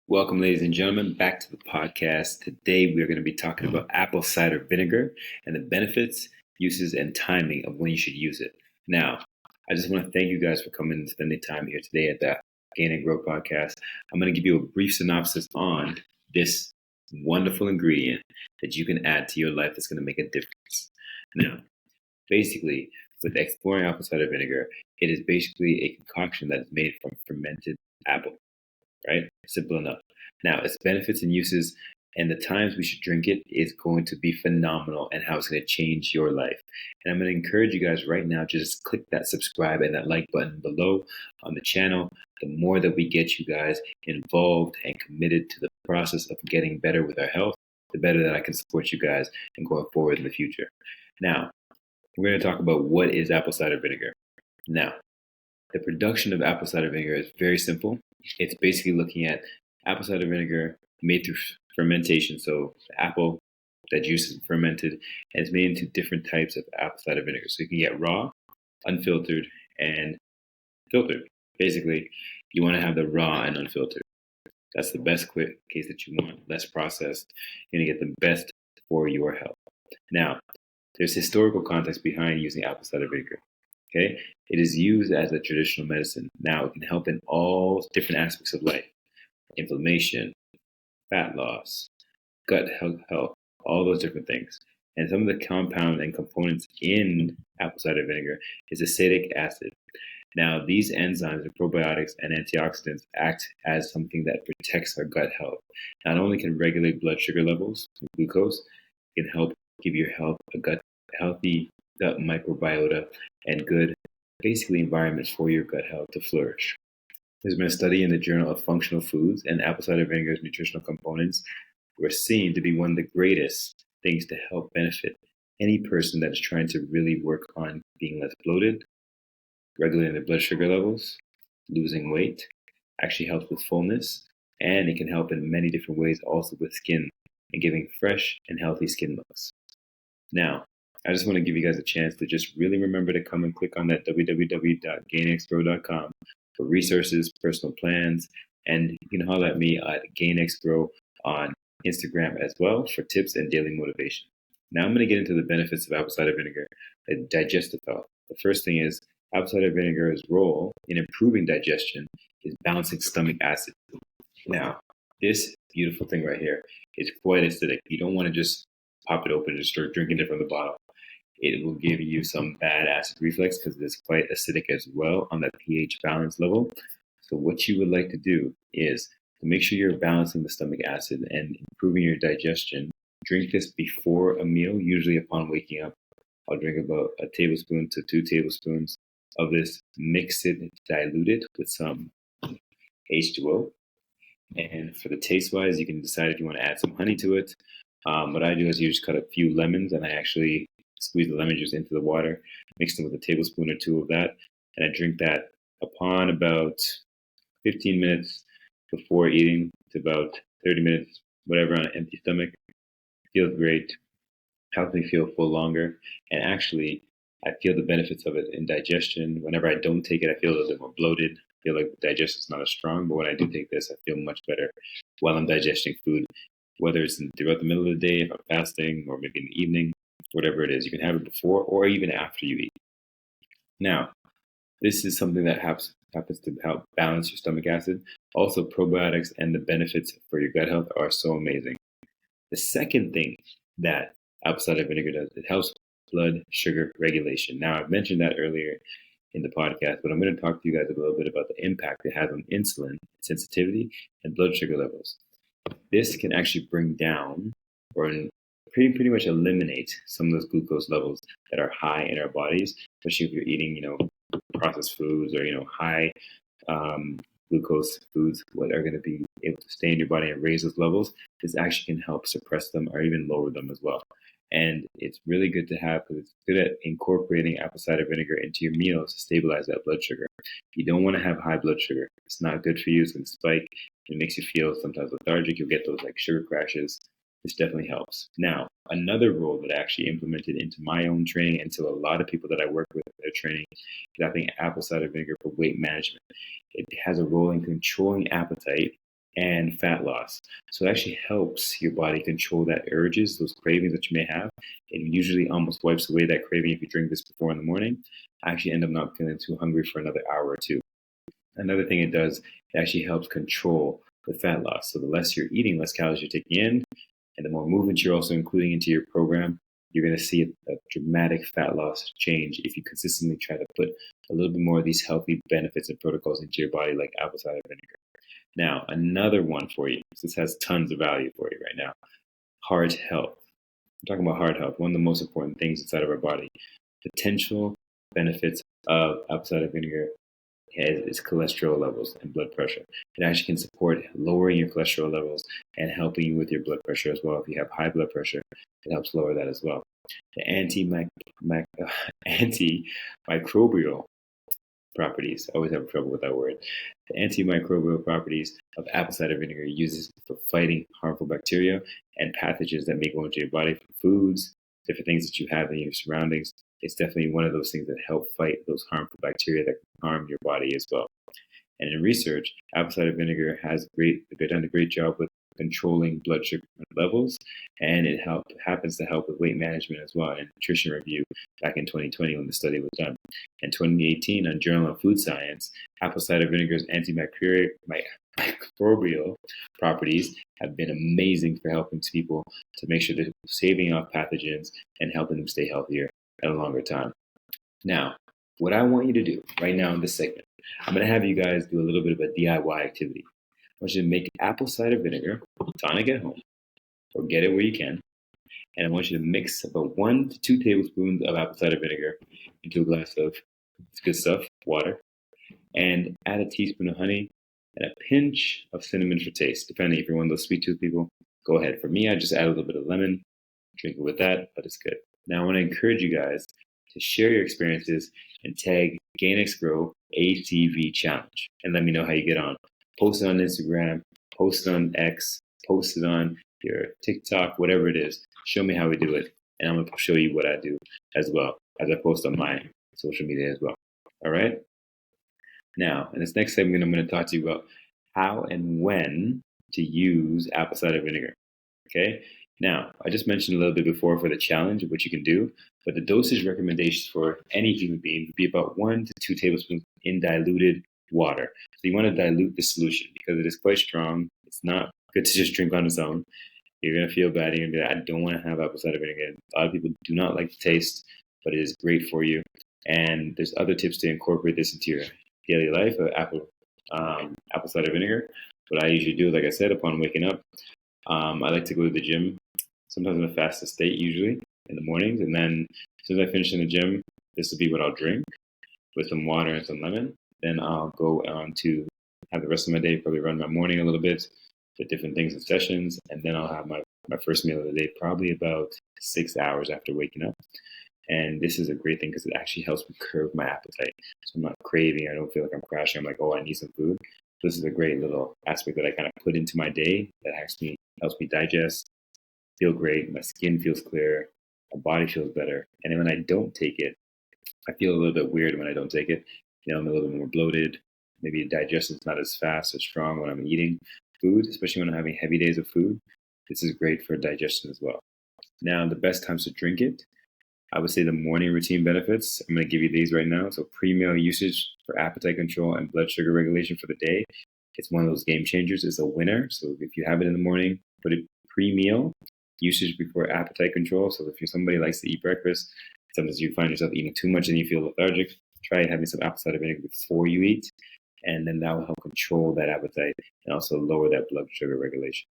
Welcome, ladies and gentlemen, back to the podcast. Today, we're going to be talking about apple cider vinegar and the benefits, uses, and timing of when you should use it. Now, I just want to thank you guys for coming and spending time here today at the GainxGrow podcast. I'm going to give you a brief synopsis on this wonderful ingredient that you can add to your life that's going to make a difference. Now, basically, with exploring apple cider vinegar, it is basically a concoction that is made from fermented apple. Right? Simple enough. Now, its benefits and uses and the times we should drink it is going to be phenomenal and how it's going to change your life. And I'm going to encourage you guys right now to just click that subscribe and that like button below on the channel. The more that we get you guys involved and committed to the process of getting better with our health, the better that I can support you guys and going forward in the future. Now, we're going to talk about what is apple cider vinegar. Now, the production of apple cider vinegar is very simple. It's basically looking at apple cider vinegar made through fermentation. So the apple, that juice is fermented, and it's made into different types of apple cider vinegar. So you can get raw, unfiltered, and filtered. Basically, you want to have the raw and unfiltered. That's the best case that you want, less processed. You're going to get the best for your health. Now, there's historical context behind using apple cider vinegar. Okay, it is used as a traditional medicine. Now, it can help in all different aspects of life: inflammation, fat loss, gut health, all those different things. And some of the compound and components in apple cider vinegar is acetic acid. Now, these enzymes and probiotics and antioxidants act as something that protects our gut health. Not only can regulate blood sugar levels, glucose, it can help give your health a healthy gut microbiota and good, basically, environments for your gut health to flourish. There's been a study in the Journal of Functional Foods, and apple cider vinegar's nutritional components were seen to be one of the greatest things to help benefit any person that is trying to really work on being less bloated, regulating their blood sugar levels, losing weight, actually helps with fullness, and it can help in many different ways also with skin and giving fresh and healthy skin looks. Now, I just want to give you guys a chance to just really remember to come and click on that www.GainxGrow.com for resources, personal plans, and you can holler at me at GainxGrow on Instagram as well for tips and daily motivation. Now I'm going to get into the benefits of apple cider vinegar and digestive health. The first thing is apple cider vinegar's role in improving digestion is balancing stomach acid. Now, this beautiful thing right here is quite acidic. You don't want to just pop it open and just start drinking it from the bottle. It will give you some bad acid reflux because it's quite acidic as well on that pH balance level. So what you would like to do is to make sure you're balancing the stomach acid and improving your digestion. Drink this before a meal, usually upon waking up. I'll drink about a tablespoon to 2 tablespoons of this, mix it, dilute it with some H2O. And for the taste wise, you can decide if you want to add some honey to it. What I do is you just cut a few lemons and I actually squeeze the lemon juice into the water, mix them with a tablespoon or 2 of that, and I drink that upon about 15 minutes before eating to about 30 minutes, whatever, on an empty stomach. Feels great, helps me feel full longer, and actually I feel the benefits of it in digestion. Whenever I don't take it, I feel a little bit more bloated. I feel like the digestion is not as strong, but when I do take this, I feel much better while I'm digesting food, whether it's throughout the middle of the day, if I'm fasting, or maybe in the evening. Whatever it is, you can have it before or even after you eat. Now, this is something that happens to help balance your stomach acid. Also, probiotics and the benefits for your gut health are so amazing. The second thing that apple cider vinegar does, it helps blood sugar regulation. Now, I've mentioned that earlier in the podcast, but I'm going to talk to you guys a little bit about the impact it has on insulin sensitivity and blood sugar levels. This can actually bring down or pretty much eliminate some of those glucose levels that are high in our bodies, especially if you're eating, processed foods or, high glucose foods that are going to be able to stay in your body and raise those levels. This actually can help suppress them or even lower them as well. And it's really good to have because it's good at incorporating apple cider vinegar into your meals to stabilize that blood sugar. You don't want to have high blood sugar. It's not good for you. It's going to spike. It makes you feel sometimes lethargic. You'll get those like sugar crashes. This definitely helps. Now, another role that I actually implemented into my own training and to a lot of people that I work with in their training is I think apple cider vinegar for weight management. It has a role in controlling appetite and fat loss. So it actually helps your body control that urges, those cravings that you may have. It usually almost wipes away that craving if you drink this before in the morning. I actually end up not feeling too hungry for another hour or two. Another thing it does, it actually helps control the fat loss. So the less you're eating, less calories you're taking in, and the more movement you're also including into your program, you're going to see a dramatic fat loss change if you consistently try to put a little bit more of these healthy benefits and protocols into your body, like apple cider vinegar. Now, another one for you. This has tons of value for you right now. Heart health. I'm talking about heart health, one of the most important things inside of our body. Potential benefits of apple cider vinegar is cholesterol levels and blood pressure. It actually can support lowering your cholesterol levels and helping you with your blood pressure as well. If you have high blood pressure, it helps lower that as well. The antimicrobial properties, I always have trouble with that word. The antimicrobial properties of apple cider vinegar uses for fighting harmful bacteria and pathogens that may go into your body from foods, different things that you have in your surroundings. It's definitely one of those things that help fight those harmful bacteria that can harm your body as well. And in research, apple cider vinegar has done a great job with controlling blood sugar levels, and it happens to help with weight management as well. And nutrition review back in 2020 when the study was done. In 2018, on Journal of Food Science, apple cider vinegar's antimicrobial properties have been amazing for helping people to make sure they're saving off pathogens and helping them stay healthier at a longer time. Now, what I want you to do right now in this segment, I'm going to have you guys do a little bit of a DIY activity. I want you to make apple cider vinegar, tonic at home, or get it where you can. And I want you to mix about 1 to 2 tablespoons of apple cider vinegar into a glass of, it's good stuff, water. And add a teaspoon of honey and a pinch of cinnamon for taste. Depending if you're one of those sweet tooth people, go ahead. For me, I just add a little bit of lemon, drink it with that, but it's good. Now, I want to encourage you guys to share your experiences and tag GainxGrow ACV Challenge and let me know how you get on. Post it on Instagram, post it on X, post it on your TikTok, whatever it is. Show me how we do it, and I'm going to show you what I do as well as I post on my social media as well. All right? Now, in this next segment, I'm going to talk to you about how and when to use apple cider vinegar. Okay? Now, I just mentioned a little bit before for the challenge of what you can do, but the dosage recommendations for any human being would be about 1 to 2 tablespoons in diluted water. So you want to dilute the solution because it is quite strong. It's not good to just drink on its own. You're going to feel bad. You're going to be like, I don't want to have apple cider vinegar. A lot of people do not like the taste, but it is great for you. And there's other tips to incorporate this into your daily life of apple cider vinegar. What I usually do, like I said, upon waking up, I like to go to the gym, sometimes in a fasted state, usually in the mornings. And then as soon as I finish in the gym, this will be what I'll drink with some water and some lemon. Then I'll go on to have the rest of my day, probably run my morning a little bit with different things and sessions. And then I'll have my first meal of the day, probably about 6 hours after waking up. And this is a great thing because it actually helps me curb my appetite. So I'm not craving. I don't feel like I'm crashing. I'm like, oh, I need some food. So this is a great little aspect that I kind of put into my day that helps me digest, feel great. My skin feels clear. My body feels better. And then when I don't take it, I feel a little bit weird when I don't take it. I'm a little bit more bloated. Maybe digestion's not as fast or strong when I'm eating food, especially when I'm having heavy days of food. This is great for digestion as well. Now, the best times to drink it, I would say the morning routine benefits. I'm going to give you these right now. So pre-meal usage for appetite control and blood sugar regulation for the day. It's one of those game changers. It's a winner. So if you have it in the morning, put it pre-meal usage before appetite control. So if you're somebody who likes to eat breakfast, sometimes you find yourself eating too much and you feel lethargic, try having some apple cider vinegar before you eat. And then that will help control that appetite and also lower that blood sugar regulation.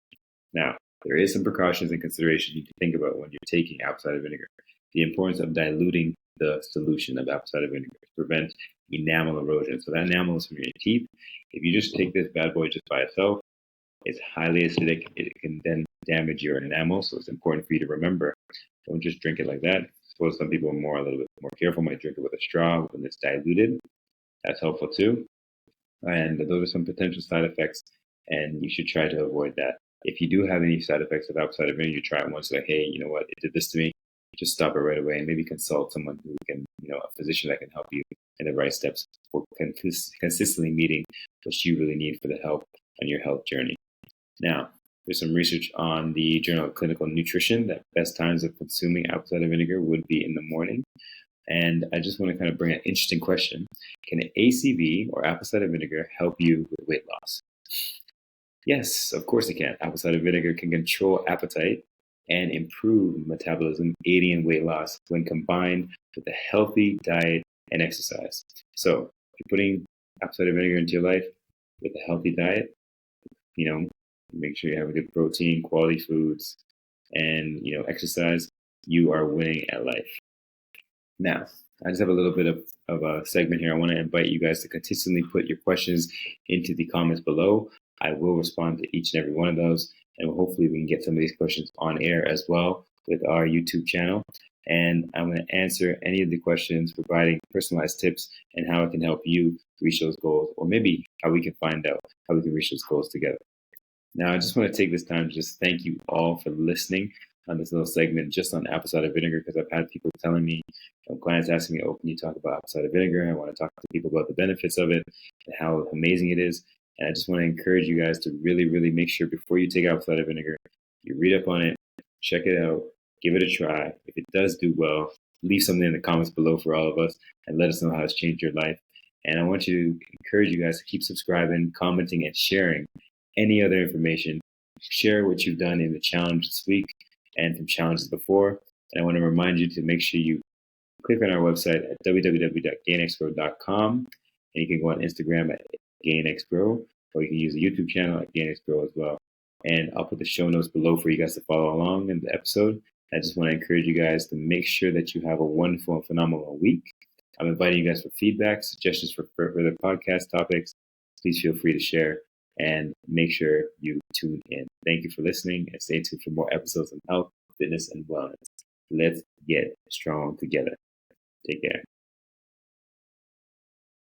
Now, there is some precautions and considerations you need to think about when you're taking apple cider vinegar. The importance of diluting the solution of apple cider vinegar to prevent enamel erosion. So that enamel is from your teeth. If you just take this bad boy just by itself, it's highly acidic. It can then damage your enamel. So it's important for you to remember, don't just drink it like that. I suppose some people are a little bit more careful, might drink it with a straw when it's diluted. That's helpful too. And those are some potential side effects, and you should try to avoid that. If you do have any side effects of apple cider vinegar, you try it once, like, hey, you know what, it did this to me. Just stop it right away and maybe consult someone who can, a physician that can help you in the right steps for consistently meeting what you really need for the help on your health journey. Now, there's some research on the Journal of Clinical Nutrition that best times of consuming apple cider vinegar would be in the morning. And I just want to kind of bring an interesting question. Can ACV or apple cider vinegar help you with weight loss? Yes, of course it can. Apple cider vinegar can control appetite and improve metabolism, aiding in weight loss when combined with a healthy diet and exercise. So, if you're putting apple cider vinegar into your life with a healthy diet, make sure you have a good protein, quality foods, and exercise, you are winning at life. Now, I just have a little bit of a segment here. I want to invite you guys to consistently put your questions into the comments below. I will respond to each and every one of those, and hopefully we can get some of these questions on air as well with our YouTube channel. And I'm going to answer any of the questions, providing personalized tips and how it can help you reach those goals, or maybe how we can find out how we can reach those goals together. Now, I just want to take this time to just thank you all for listening on this little segment just on apple cider vinegar, because I've had people telling me, clients asking me, oh, can you talk about apple cider vinegar? I want to talk to people about the benefits of it and how amazing it is. And I just want to encourage you guys to really, really make sure before you take apple cider vinegar, you read up on it, check it out, give it a try. If it does do well, leave something in the comments below for all of us and let us know how it's changed your life. And I want you to encourage you guys to keep subscribing, commenting, and sharing any other information. Share what you've done in the challenge this week and from challenges before. And I want to remind you to make sure you click on our website at www.GainxGrow.com, and you can go on Instagram at GainxGrow, or you can use the YouTube channel at GainxGrow as well. And I'll put the show notes below for you guys to follow along in the episode. I just want to encourage you guys to make sure that you have a wonderful and phenomenal week. I'm inviting you guys for feedback, suggestions for further podcast topics. Please feel free to share and make sure you tune in. Thank you for listening, and stay tuned for more episodes on health, fitness, and wellness. Let's get strong together. Take care.